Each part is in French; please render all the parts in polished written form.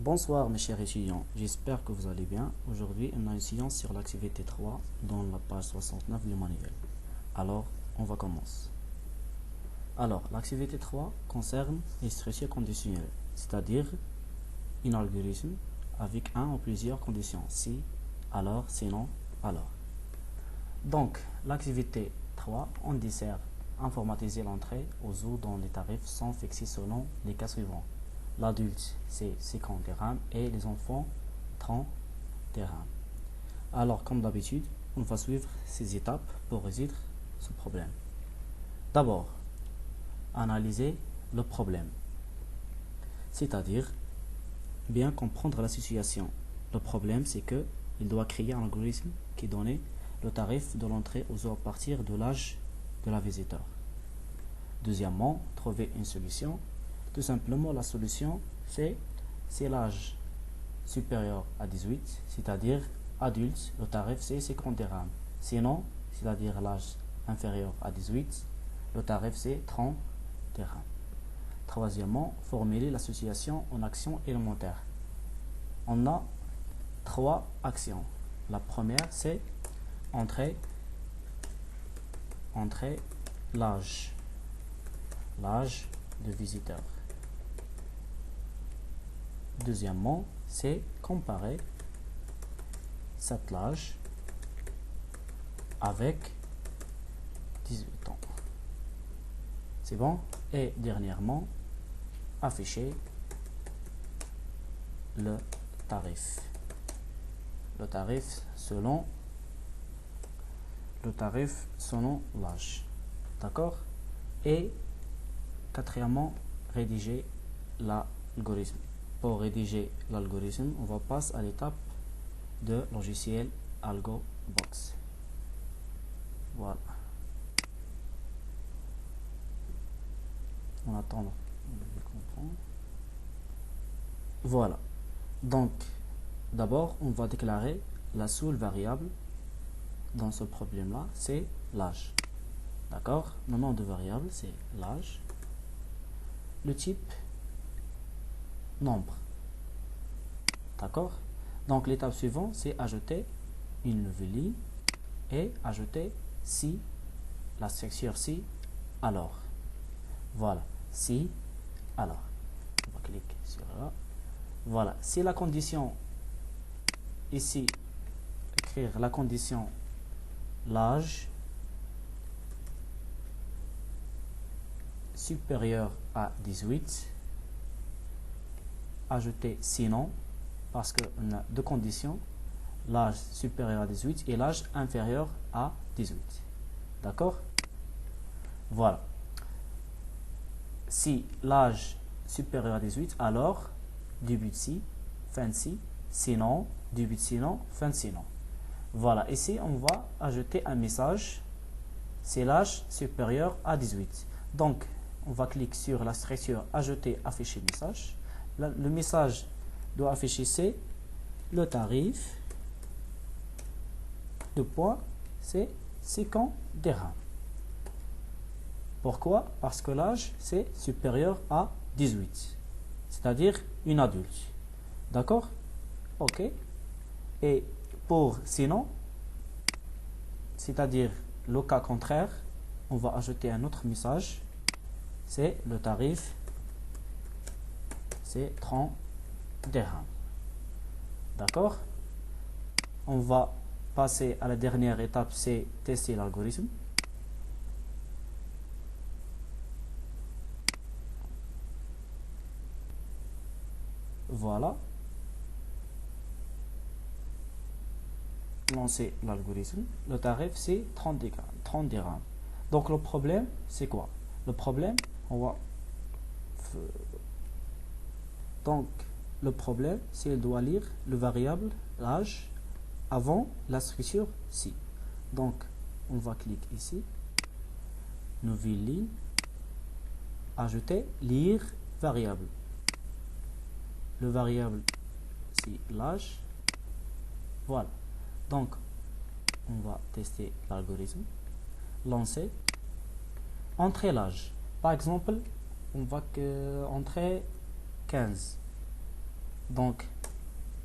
Bonsoir mes chers étudiants, j'espère que vous allez bien. Aujourd'hui, on a une séance sur l'activité 3 dans la page 69 du manuel. Alors, on va commencer. Alors, l'activité 3 concerne les structures conditionnelles, c'est-à-dire un algorithme avec un ou plusieurs conditions, si, alors, sinon, alors. Donc, l'activité 3, on dessert informatiser l'entrée aux eaux dont les tarifs sont fixés selon les cas suivants. L'adulte, c'est 50 dirhams et les enfants, 30 dirhams. Alors, comme d'habitude, on va suivre ces étapes pour résoudre ce problème. D'abord, analyser le problème, c'est-à-dire bien comprendre la situation. Le problème, c'est que il doit créer un algorithme qui donne le tarif de l'entrée aux eaux à partir de l'âge de la visiteur. Deuxièmement, trouver une solution. Tout simplement, la solution, c'est l'âge supérieur à 18, c'est-à-dire adulte, le tarif c'est 50 dirhams. Sinon, c'est-à-dire l'âge inférieur à 18, le tarif c'est 30 dirhams. Troisièmement, formuler l'association en actions élémentaires. On a trois actions. La première, c'est entrer l'âge de visiteur. Deuxièmement, c'est comparer cet âge avec 18 ans. C'est bon? Et dernièrement, afficher le tarif. Le tarif selon l'âge. D'accord? Et quatrièmement, rédiger l'algorithme. Pour rédiger l'algorithme, on va passer à l'étape de logiciel AlgoBox. Voilà. On attend. Voilà. Donc, d'abord, on va déclarer la seule variable dans ce problème-là, c'est l'âge. D'accord? Le nom de variable, c'est l'âge. Le type, nombre. D'accord? Donc, l'étape suivante, c'est ajouter une nouvelle ligne et ajouter si, la structure si, alors. Voilà, si, alors. On va cliquer sur là. Voilà, si la condition, ici, écrire la condition, l'âge supérieur à 18, ajouter sinon, parce qu'on a deux conditions, l'âge supérieur à 18 et l'âge inférieur à 18. D'accord? Voilà. Si l'âge supérieur à 18, alors début de si, fin de si, sinon, début de sinon, fin de sinon. Voilà, ici on va ajouter un message, c'est l'âge supérieur à 18. Donc, on va cliquer sur la structure ajouter, afficher message. Le message doit afficher c'est le tarif de poids, c'est 50 dirhams. Pourquoi? Parce que l'âge c'est supérieur à 18, c'est-à-dire une adulte. D'accord? Ok. Et pour sinon, c'est-à-dire le cas contraire, on va ajouter un autre message, c'est le tarif, c'est 30 dirhams. D'accord? On va passer à la dernière étape, c'est tester l'algorithme. Voilà. Lancer l'algorithme. Le tarif, c'est 30 dirhams. Donc, le problème, c'est quoi? Le problème, Donc, le problème, c'est qu'il doit lire le variable l'âge avant la structure si. Donc, on va cliquer ici. Nouvelle ligne. Ajouter, lire variable. Le variable, c'est l'âge. Voilà. Donc, on va tester l'algorithme. Lancer. Entrer l'âge. Par exemple, on va entrer 15. Donc,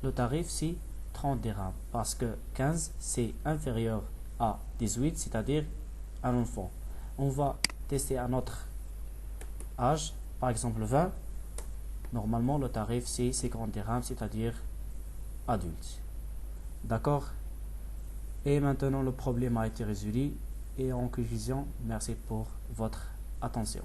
le tarif, c'est 30 dirhams. Parce que 15, c'est inférieur à 18, c'est-à-dire un enfant. On va tester un autre âge, par exemple 20. Normalement, le tarif, c'est 50 dirhams, c'est-à-dire adulte. D'accord? Et maintenant, le problème a été résolu. Et en conclusion, merci pour votre attention.